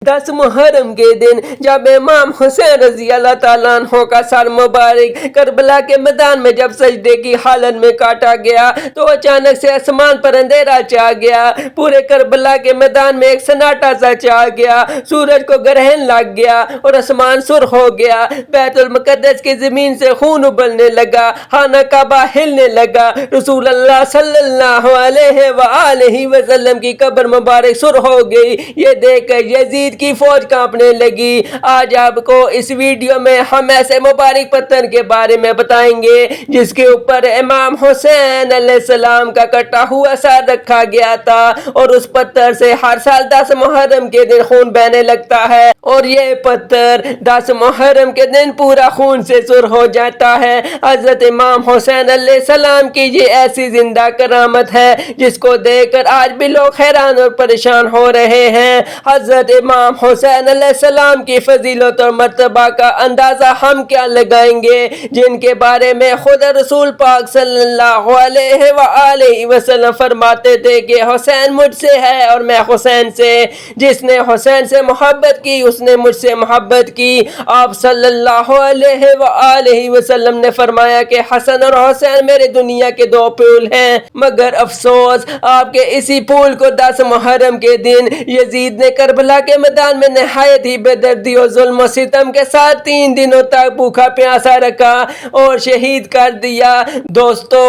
10 محرم کے دن جب امام حسین رضی اللہ تعالیٰ عنہ کا سر مبارک کربلا کے میدان میں جب سجدے کی حالت میں کاٹا گیا تو اچانک سے آسمان پر اندھیرا چھا گیا. پورے کربلا کے میدان میں ایک سناٹا سا چھا گیا. سورج کو گرہن لگ گیا اور آسمان سرخ ہو گیا. بیت المقدس کی زمین سے خون ابلنے لگا. خانہ کعبہ ہلنے لگا. رسول اللہ صلی اللہ علیہ وآلہ وسلم کی قبر مبارک سرخ ہو گئی. یہ دیکھ کر یزید کی فوج کانپنے لگی. آج آپ کو اس ویڈیو میں ہم ایسے مبارک پتھر کے بارے میں بتائیں گے جس کے اوپر امام حسین علیہ السلام کا کٹا ہوا سر رکھا گیا تھا اور اس پتھر سے ہر سال 10 محرم کے دن خون بہنے لگتا ہے اور یہ پتھر 10 محرم کے دن پورا خون سے سرخ ہو جاتا ہے. حضرت امام حسین علیہ السلام کی یہ ایسی زندہ کرامت ہے جس کو دیکھ کر آج بھی لوگ حیران اور پریشان ہو رہے ہیں. حضرت امام حسین علیہ السلام کی فضیلت اور مرتبہ کا اندازہ ہم کیا لگائیں گے جن کے بارے میں خود رسول پاک صلی اللہ علیہ وآلہ وسلم فرماتے تھے کہ حسین مجھ سے ہے اور میں حسین سے. جس نے حسین سے محبت کی اس نے مجھ سے محبت کی. آپ صلی اللہ علیہ وآلہ وسلم نے فرمایا کہ حسن اور حسین میرے دنیا کے 2 پھول ہیں، مگر افسوس آپ کے اسی پھول کو 10 محرم کے دن یزید نے کربلا کے میدان میں نہایت ہی بے دردی اور ظلم و ستم کے ساتھ 3 دنوں تک بھوکا پیاسا رکھا اور شہید کر دیا. دوستو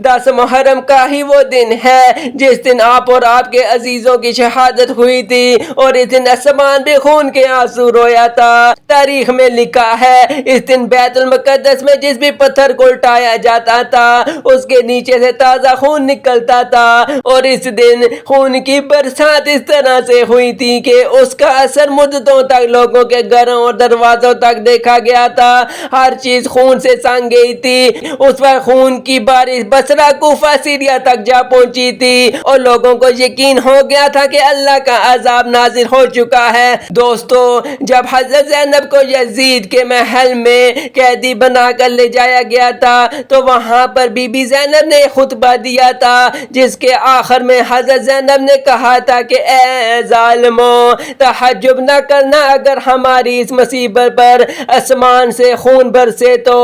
10 محرم کا ہی وہ دن ہے جس دن آپ اور آپ کے عزیزوں کی شہادت ہوئی تھی اور اس دن آسمان بھی خون کے آنسو رویا تھا. تاریخ میں لکھا ہے اس دن بیت المقدس میں جس بھی پتھر کو الٹایا جاتا تھا اس کے نیچے سے تازہ خون نکلتا تھا اور اس دن خون کی برسات اس طرح سے ہوئی تھی کہ اس کا اثر مدتوں تک لوگوں کے گھروں اور دروازوں تک دیکھا گیا تھا. ہر چیز خون سے سنگ گئی تھی. اس وقت خون کی بارش بصرہ، کوفہ، سیریا تک جا پہنچی تھی اور لوگوں کو یقین ہو گیا تھا کہ اللہ کا عذاب نازل ہو چکا ہے. دوستو جب حضرت زینب کو یزید کے محل میں قیدی بنا کر لے جایا گیا تھا تو وہاں پر بی بی زینب نے خطبہ دیا تھا جس کے آخر میں حضرت زینب نے کہا تھا کہ اے ظالموں، تحجب نہ کرنا اگر ہماری اس مصیبت پر آسمان سے خون برسے تو،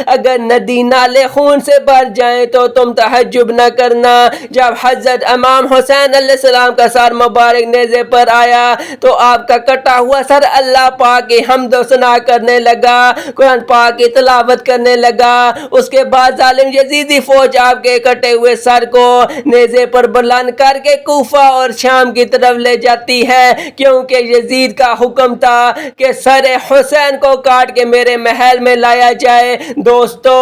اگر ندی نالے خون سے بھر جائیں تو تم تحجب نہ کرنا. جب حضرت امام حسین علیہ السلام کا سر مبارک نیزے پر آیا تو آپ کا کٹا ہوا سر اللہ پاک کی حمد و ثنا کرنے لگا، قرآن پاک کی تلاوت کرنے لگا. اس کے بعد ظالم یزیدی فوج آپ کے کٹے ہوئے سر کو نیزے پر بلند کر کے کوفہ اور شام کی طرف لے جاتی ہے کیونکہ یزید کا حکم تھا کہ سر حسین کو کاٹ کے میرے محل میں لایا جائے. دوستو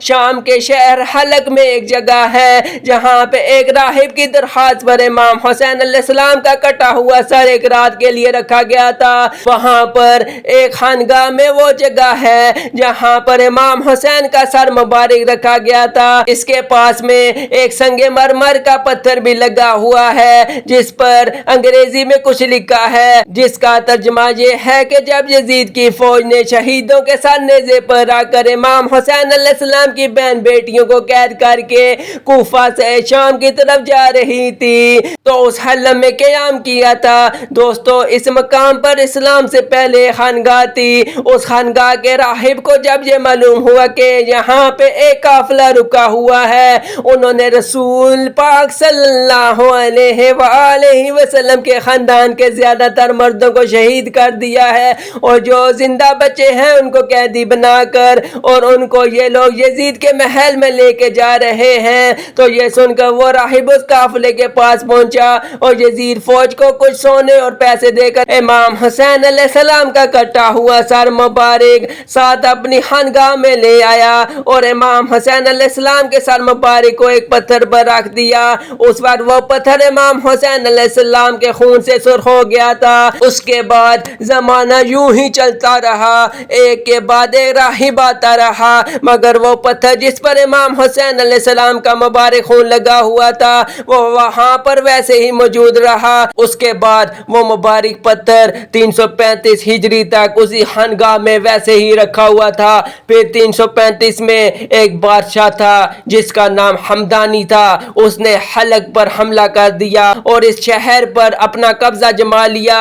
شام کے شہر حلق میں ایک جگہ ہے جہاں پہ ایک راہب کی درخواست پر امام حسین علیہ السلام کا کٹا ہوا سر ایک رات کے لیے رکھا گیا تھا. وہاں پر ایک خانگاہ میں وہ جگہ ہے جہاں پر امام حسین کا سر مبارک رکھا گیا تھا. اس کے پاس میں ایک سنگ مرمر کا پتھر بھی لگا ہوا ہے جس پر انگریزی میں کچھ لکھا ہے جس کا ترجمہ یہ ہے کہ جب یزید کی فوج نے شہیدوں کے ساتھ نیزے پر رکھ کر امام حسین علیہ السلام کی بہن بیٹیوں کو قید کر کے کوفہ سے شام کی طرف جا رہی تھی تو اس حلم میں قیام کیا تھا. دوستو اس مقام پر اسلام سے پہلے خانگاہ تھی. اس خانگاہ کے راہب کو جب یہ معلوم ہوا کہ یہاں پہ ایک قافلہ رکا ہوا ہے انہوں نے رسول پاک صلی اللہ علیہ وآلہ وسلم کے خاندان کے زیادہ تر مردوں کو شہید کر دیا ہے اور جو زندہ بچے ہیں ان کو قیدی بنا کر اور ان کو یہ لوگ یزید کے محل میں لے کے جا رہے ہیں. تو یہ سن کر وہ راہب اس قافلے کے پاس پہنچا اور یزید فوج کو کچھ سونے اور پیسے دے کر امام حسین علیہ السلام کا کٹا ہوا سر مبارک ساتھ اپنی خانگاہ میں لے آیا اور امام حسین علیہ السلام کے سر مبارک کو ایک پتھر پر رکھ دیا. اس وقت وہ پتھر امام حسین علیہ السلام کے خون سے سرخ ہو گیا تھا. اس کے بعد زمانہ یوں ہی چلتا رہا، ایک کے بعد ایک راہب آتا رہا مگر وہ پتھر جس پر امام حسین علیہ السلام کا مبارک خون لگا ہوا تھا وہ وہاں پر ویسے ہی موجود رہا. اس کے بعد وہ مبارک پتھر 335 ہجری تک اسی خانگاہ میں ویسے ہی رکھا ہوا تھا. پھر 335 میں ایک بادشاہ تھا جس کا نام حمدانی تھا. اس نے حلق پر حملہ کر دیا اور اس شہر پر اپنا قبضہ جما لیا.